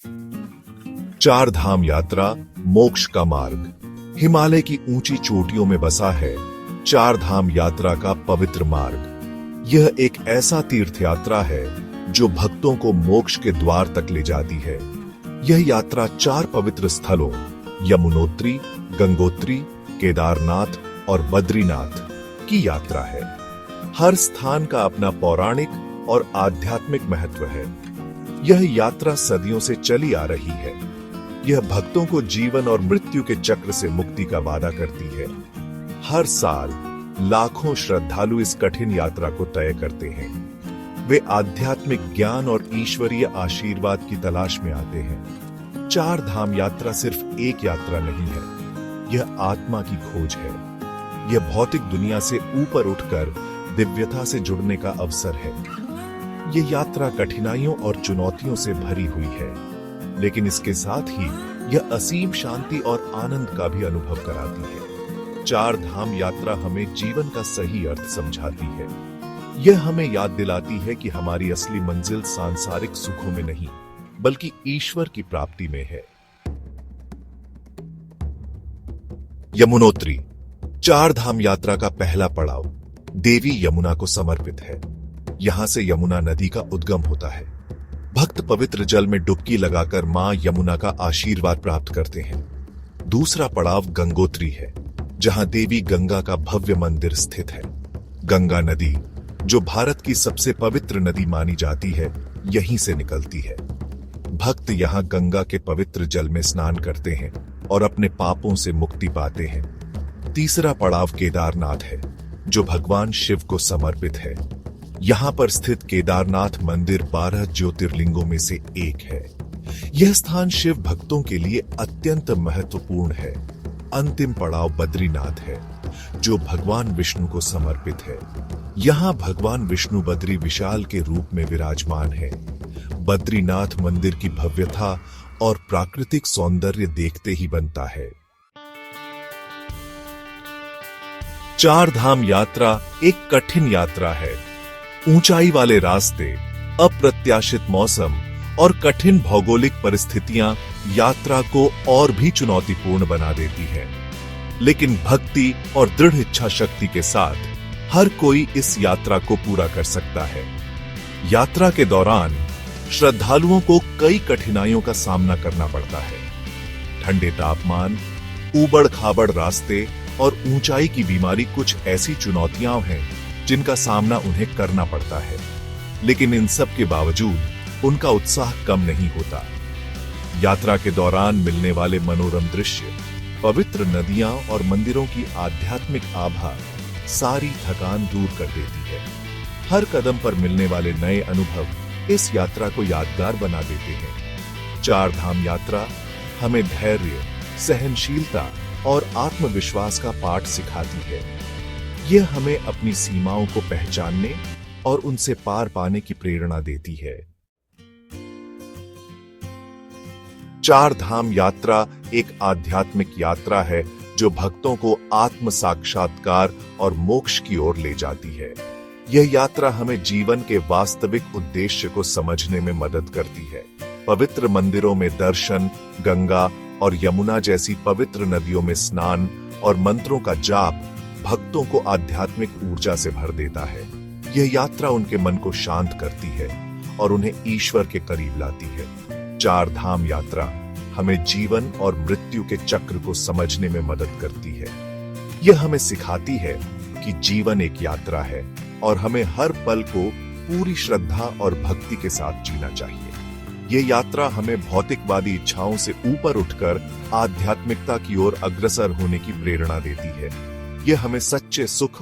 चार धाम यात्रा मोक्ष का मार्ग। हिमालय की ऊंची चोटियों में बसा है चार धाम यात्रा का पवित्र मार्ग। यह एक ऐसा तीर्थ यात्रा है जो भक्तों को मोक्ष के द्वार तक ले जाती है। यह यात्रा चार पवित्र स्थलों यमुनोत्री, गंगोत्री, केदारनाथ और बद्रीनाथ की यात्रा है। हर स्थान का अपना पौराणिक और आध्यात्मिक महत्व है। यह यात्रा सदियों से चली आ रही है। यह भक्तों को जीवन और मृत्यु के चक्र से मुक्ति का वादा करती है। हर साल लाखों श्रद्धालु इस कठिन यात्रा को तय करते हैं। वे आध्यात्मिक ज्ञान और ईश्वरीय आशीर्वाद की तलाश में आते हैं। चार धाम यात्रा सिर्फ एक यात्रा नहीं है, यह आत्मा की खोज है। यह भौतिक दुनिया से ऊपर उठकर दिव्यता से जुड़ने का अवसर है। यह यात्रा कठिनाइयों और चुनौतियों से भरी हुई है, लेकिन इसके साथ ही यह असीम शांति और आनंद का भी अनुभव कराती है। चार धाम यात्रा हमें जीवन का सही अर्थ समझाती है। यह हमें याद दिलाती है कि हमारी असली मंजिल सांसारिक सुखों में नहीं, बल्कि ईश्वर की प्राप्ति में है। यमुनोत्री चार धाम यात्रा का पहला पड़ाव देवी यमुना को समर्पित है। यहां से यमुना नदी का उद्गम होता है। भक्त पवित्र जल में डुबकी लगाकर मां यमुना का आशीर्वाद प्राप्त करते हैं। दूसरा पड़ाव गंगोत्री है, जहां देवी गंगा का भव्य मंदिर स्थित है। गंगा नदी, जो भारत की सबसे पवित्र नदी मानी जाती है, यहीं से निकलती है। भक्त यहां गंगा के पवित्र जल में स्नान करते हैं और अपने पापों से मुक्ति पाते हैं। तीसरा पड़ाव केदारनाथ है, जो भगवान शिव को समर्पित है। यहां पर स्थित केदारनाथ मंदिर 12 ज्योतिर्लिंगों में से एक है। यह स्थान शिव भक्तों के लिए अत्यंत महत्वपूर्ण है। अंतिम पड़ाव बद्रीनाथ है, जो भगवान विष्णु को समर्पित है। यहां भगवान विष्णु बद्री विशाल के रूप में विराजमान है। बद्रीनाथ मंदिर की भव्यता और प्राकृतिक सौंदर्य देखते ही बनता है। चार धाम यात्रा एक कठिन यात्रा है। ऊंचाई वाले रास्ते, अप्रत्याशित मौसम और कठिन भौगोलिक परिस्थितियां यात्रा को और भी चुनौतीपूर्ण बना देती है। लेकिन भक्ति और दृढ़ इच्छा शक्ति के साथ हर कोई इस यात्रा को पूरा कर सकता है। यात्रा के दौरान श्रद्धालुओं को कई कठिनाइयों का सामना करना पड़ता है। ठंडे तापमान, ऊबड़ खाबड़ रास्ते और ऊंचाई की बीमारी कुछ ऐसी चुनौतियां हैं जिनका सामना उन्हें करना पड़ता है। लेकिन इन सब के बावजूद उनका उत्साह कम नहीं होता। यात्रा के दौरान मिलने वाले मनोरम दृश्य, पवित्र नदियां और मंदिरों की आध्यात्मिक आभा सारी थकान दूर कर देती है। हर कदम पर मिलने वाले नए अनुभव इस यात्रा को यादगार बना देते हैं। चार धाम यात्रा हमें धैर्य, सहनशीलता और आत्मविश्वास का पाठ सिखाती है। यह हमें अपनी सीमाओं को पहचानने और उनसे पार पाने की प्रेरणा देती है। चार धाम यात्रा एक आध्यात्मिक यात्रा है जो भक्तों को आत्म साक्षात्कार और मोक्ष की ओर ले जाती है। यह यात्रा हमें जीवन के वास्तविक उद्देश्य को समझने में मदद करती है। पवित्र मंदिरों में दर्शन, गंगा और यमुना जैसी पवित्र नदियों में स्नान और मंत्रों का जाप भक्तों को आध्यात्मिक ऊर्जा से भर देता है। यह यात्रा उनके मन को शांत करती है और उन्हें ईश्वर के करीब लाती है। चार धाम यात्रा हमें जीवन और मृत्यु के चक्र को समझने में मदद करती है। यह हमें सिखाती है कि जीवन एक यात्रा है और हमें हर पल को पूरी श्रद्धा और भक्ति के साथ जीना चाहिए। यह यात्रा हमें भौतिकवादी इच्छाओं से ऊपर उठकर आध्यात्मिकता की ओर अग्रसर होने की प्रेरणा देती है। यह हमें सच्चे सुख